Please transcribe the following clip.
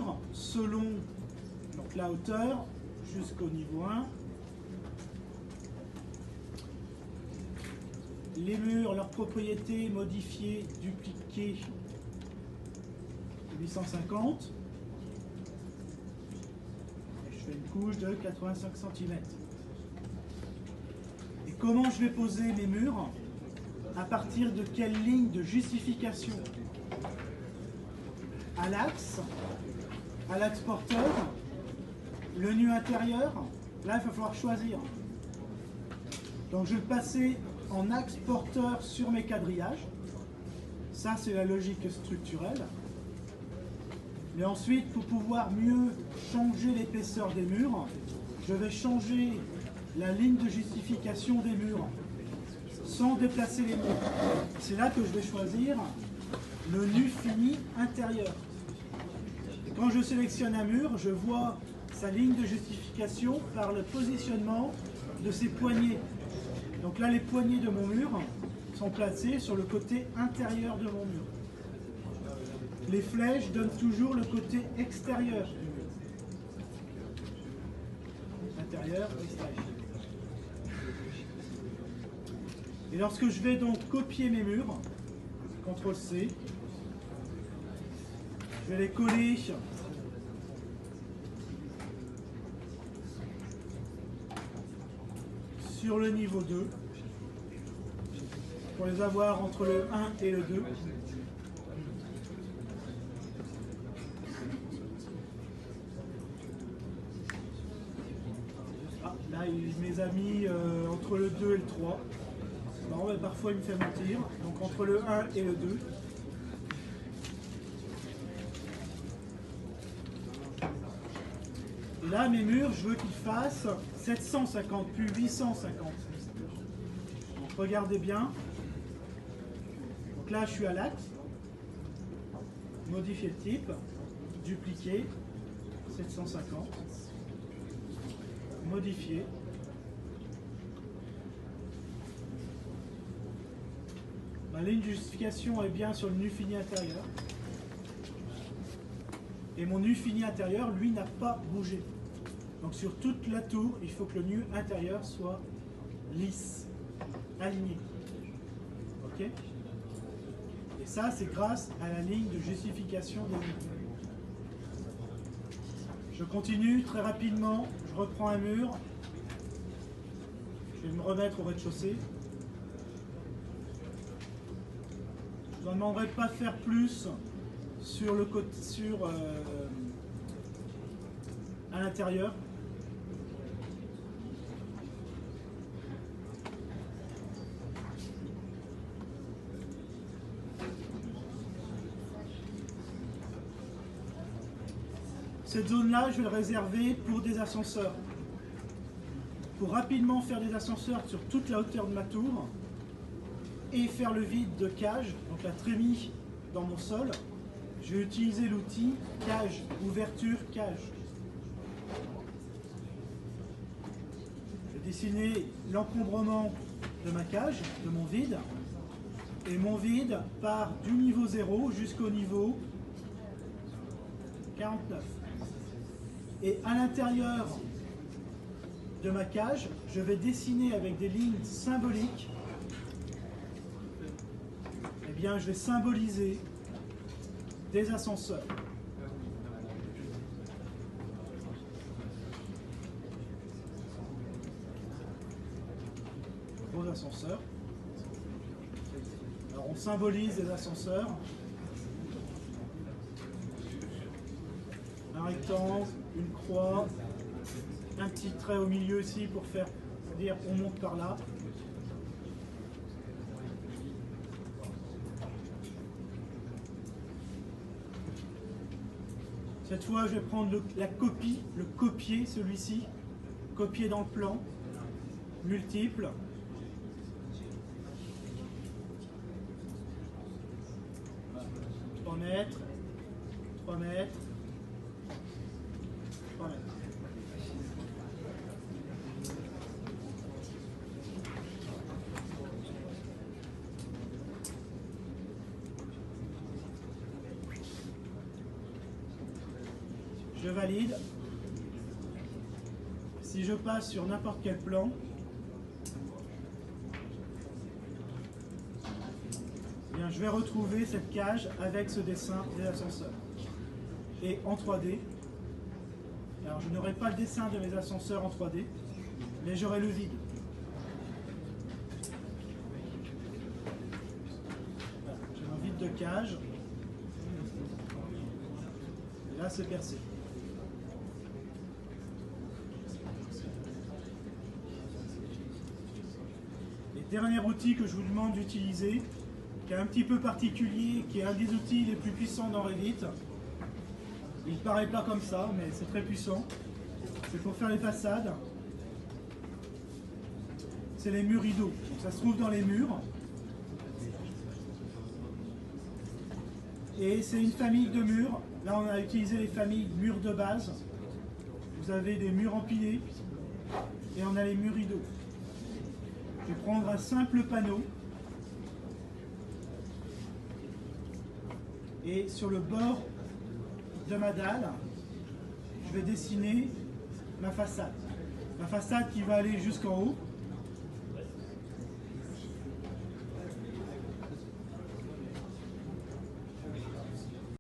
murs selon donc, la hauteur jusqu'au niveau 1. Les murs, leurs propriétés modifiées, dupliquées 850. Et je fais une couche de 85 cm. Et comment je vais poser mes murs? À partir de quelle ligne de justification? À l'axe porteur, le nu intérieur. Là, il va falloir choisir. Donc, je vais le passer en axe porteur sur mes quadrillages. Ça, c'est la logique structurelle. Mais ensuite, pour pouvoir mieux changer l'épaisseur des murs, je vais changer la ligne de justification des murs sans déplacer les murs. C'est là que je vais choisir le nu fini intérieur. Et quand je sélectionne un mur, je vois sa ligne de justification par le positionnement de ses poignées. Donc là, les poignées de mon mur sont placées sur le côté intérieur de mon mur. Les flèches donnent toujours le côté extérieur du mur. Intérieur, extérieur. Et lorsque je vais donc copier mes murs, CTRL-C, je vais les coller sur le niveau 2 pour les avoir entre le 1 et le 2. Ah, là, il mes amis entre le 2 et le 3. Non, mais parfois il me fait mentir. Donc entre le 1 et le 2. Et là, mes murs, je veux qu'ils fassent 750 puis 850. Donc regardez bien. Donc là, je suis à l'axe. Modifier le type. Dupliquer. 750. Modifier. Ma ligne de justification est bien sur le nu fini intérieur. Et mon nu fini intérieur, lui, n'a pas bougé. Donc sur toute la tour, il faut que le nu intérieur soit lisse, aligné. Ok? Et ça, c'est grâce à la ligne de justification des murs. Je continue très rapidement. Je reprends un mur. Je vais me remettre au rez-de-chaussée. Je ne demanderai pas de faire plus sur le côté, à l'intérieur. Cette zone-là, je vais le réserver pour des ascenseurs. Pour rapidement faire des ascenseurs sur toute la hauteur de ma tour et faire le vide de cage, donc la trémie dans mon sol, je vais utiliser l'outil cage, ouverture, cage. Je vais dessiner l'encombrement de ma cage, de mon vide. Et mon vide part du niveau 0 jusqu'au niveau 49. Et à l'intérieur de ma cage, je vais dessiner avec des lignes symboliques. Eh bien, je vais symboliser des ascenseurs. Gros ascenseurs. Alors, on symbolise des ascenseurs. Un rectangle, une croix, un petit trait au milieu ici pour faire dire on monte par là. Cette fois, je vais prendre la copie, le copier, celui-ci, copier dans le plan, multiple. « 3 mètres, 3 mètres, 3 mètres. » Je valide. Si je passe sur n'importe quel plan, eh bien, je vais retrouver cette cage avec ce dessin des ascenseurs. Et en 3D, alors je n'aurai pas le dessin de mes ascenseurs en 3D, mais j'aurai le vide. Voilà, j'ai un vide de cage. Et là, c'est percé. Et dernier outil que je vous demande d'utiliser, qui est un petit peu particulier, qui est un des outils les plus puissants dans Revit. Il ne paraît pas comme ça, mais c'est très puissant. C'est pour faire les façades. C'est les murs rideaux. Donc ça se trouve dans les murs. Et c'est une famille de murs. Là, on a utilisé les familles murs de base. Vous avez des murs empilés. Et on a les murs rideaux. Je vais prendre un simple panneau. Et sur le bord de ma dalle, je vais dessiner ma façade. Ma façade qui va aller jusqu'en haut.